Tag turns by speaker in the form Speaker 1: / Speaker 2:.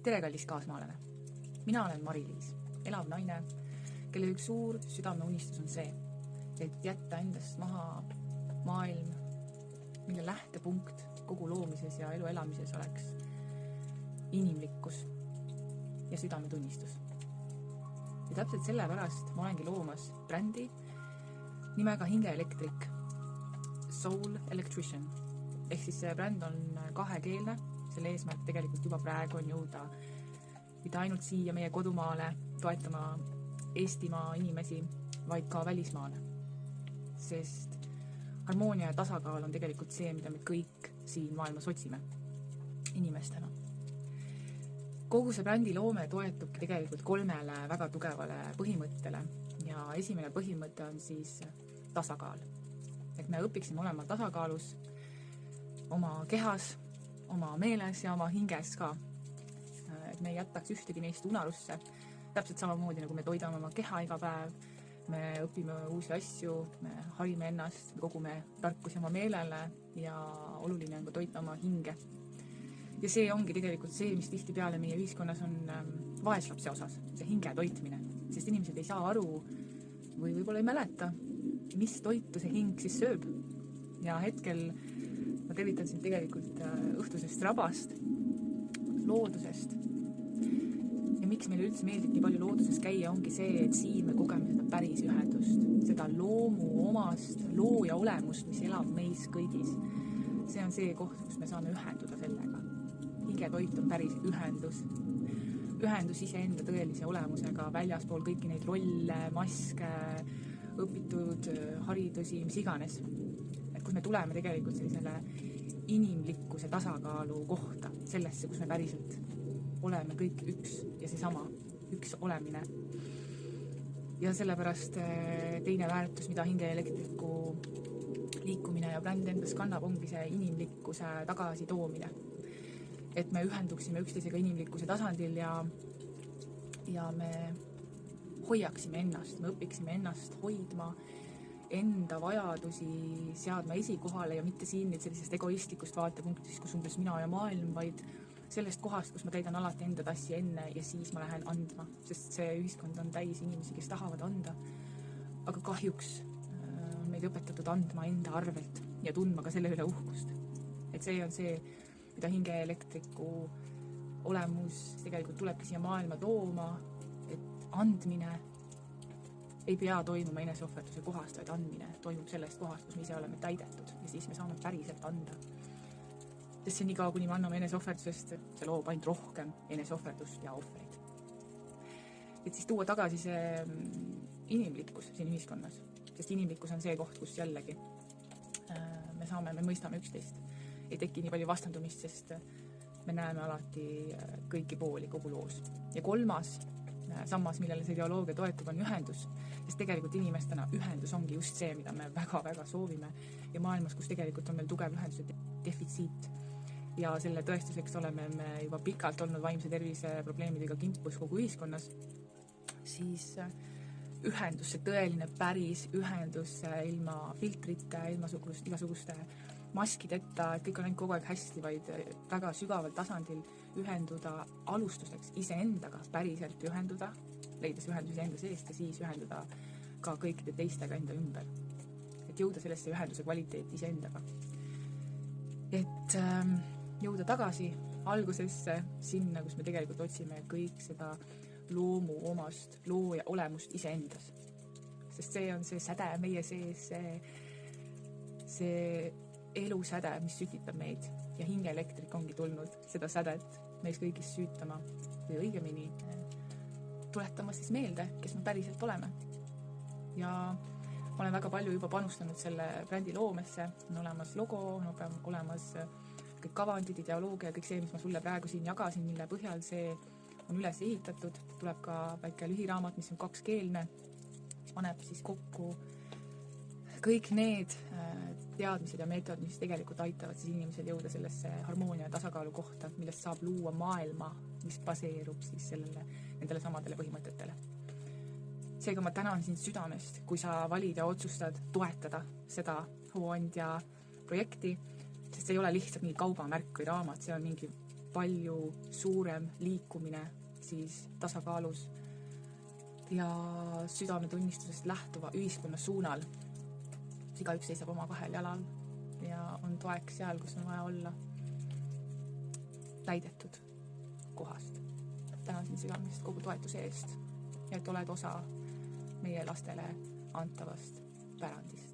Speaker 1: Tere, kallis kaasmaalane! Mina olen Mari-Liis, elav naine, kelle üks suur südameunistus on see, et jätta endast maha maailm, mille lähtepunkt kogu loomises ja elu elamises oleks inimlikkus ja südametunnistus. Ja täpselt sellepärast ma olengi loomas brändi nimega Hingeelektrik, Soul Electrician. Ehk siis see bränd on kahekeelne, selle eesmärk tegelikult juba praegu on jõuda mitte ainult siia meie kodumaale toetama Eestimaa inimesi, vaid ka välismaale. Sest harmoonia ja tasakaal on tegelikult see, mida me kõik siin maailmas otsime inimestena. Kogu see brändi loome toetubki tegelikult 3 väga tugevale põhimõttele ja esimene põhimõte on siis tasakaal. Et me õpiksime olema tasakaalus oma kehas, oma meeles ja oma hinges ka. Et me ei jätaks ühtegi neist unarusse. Täpselt samamoodi, nagu me toidame oma keha iga päev, me õpime uusi asju, me harime ennast, me kogume tarkusi oma meelele ja oluline on ka toita oma hinge. Ja see ongi tegelikult see, mis tihtipeale meie ühiskonnas on vaeslapse osas, see hinge toitmine. Sest inimesed ei saa aru või võib-olla ei mäleta, mis toitu see hing siis sööb. Ja hetkel ma tervitan sind tegelikult õhtusest rabast, loodusest. Ja miks meile üldse meeldib nii palju looduses käia, ongi see, et siin me kogeme seda päris ühendust, seda loomu omast looja olemust, mis elab meis kõigis. See on see koht, kus me saame ühenduda sellega. Hingetoit on päris ühendus. Ühendus iseenda tõelise olemusega, väljaspool kõiki neid rolle, maske, õpitud haridusi, mis iganes. Et kus me tuleme tegelikult sellisele inimlikkuse tasakaalu kohta, sellesse, kus me päriselt oleme kõik üks ja seesama üks olemine. Ja sellepärast teine väärtus, mida Hingeelektriku liikumine ja bränd endas kannab, ongi see inimlikkuse tagasi toomine. Et me ühenduksime üksteisega inimlikkuse tasandil ja me hoiaksime ennast, me õpiksime ennast hoidma, enda vajadusi seadma esikohale ja mitte siin nüüd sellisest egoistlikust vaatepunktist, kus umbes mina ja maailm, vaid sellest kohast, kus ma täidan alati enda tassi enne ja siis ma lähen andma, sest see ühiskond on täis inimesi, kes tahavad anda, aga kahjuks on meid õpetatud andma enda arvelt ja tundma ka selle üle uhkust. Et see on see, mida Hingeelektriku olemus tegelikult tulebki siia maailma tooma, et andmine ei pea toimuma eneseohverduse kohast, vaid andmine toimub sellest kohast, kus me ise oleme täidetud ja siis me saame päriselt anda. Sest see nii kaua, kuni me anname eneseohverdusest, see loob ainult rohkem eneseohverdust ja ohvreid. Et siis tuua tagasi see inimlikkus siin ühiskonnas, sest inimlikkus on see koht, kus jällegi me mõistame üksteist. Ei teki nii palju vastandumist, sest me näeme alati kõiki pooli kogu loos. Ja 3. sammas, millele see ideoloogia toetub, on ühendus, sest tegelikult inimestena ühendus ongi just see, mida me väga-väga soovime ja maailmas, kus tegelikult on meil tugev ühenduse defitsiit ja selle tõestuseks oleme me juba pikalt olnud vaimse tervise probleemidega kimpus kogu ühiskonnas, siis ühendus, see tõeline päris ühendus ilma filtrite, ilma igasuguste maskideta, et kõik on ainult kogu aeg hästi, vaid väga sügaval tasandil ühenduda alustuseks iseendaga, päriselt ühenduda, leides ühendusi enda seest ja siis ühenduda ka kõikide teistega enda ümber. Et jõuda sellesse ühenduse kvaliteeti iseendaga. Et jõuda tagasi algusesse sinna, kus me tegelikult otsime kõik seda loomu omast looja olemust iseendas. Sest see on see säde meie sees, see elusäde, mis sütitab meid ja Hingeelektrik ongi tulnud seda sädet meis kõigis süütama või õigemini tuletama siis meelde, kes me päriselt oleme. Ja ma olen väga palju juba panustanud selle brändi loomesse, on olemas logo, on olemas kõik kavandid, ideoloogia, kõik see, mis ma sulle praegu siin jagasin, mille põhjal see on üles ehitatud, tuleb ka väike lühiraamat, mis on 2-keelne, mis paneb siis kokku kõik need teadmised ja meetod, mis tegelikult aitavad siis inimesel jõuda sellesse harmoonia ja tasakaalu kohta, millest saab luua maailma, mis baseerub siis nendele samadele põhimõtetele. Seega ma tänan sind südamest, kui sa valid ja otsustad toetada seda hooandja projekti, sest see ei ole lihtsalt mingi kaubamärk või raamat, see on mingi palju suurem liikumine siis tasakaalus ja südametunnistusest lähtuva ühiskonna suunal. Igaüks seisab oma kahel jalal ja on toeks seal, kus on vaja olla täidetud kohast. Tänasin südamest kogu toetuse eest ja et oled osa meie lastele antavast pärandist.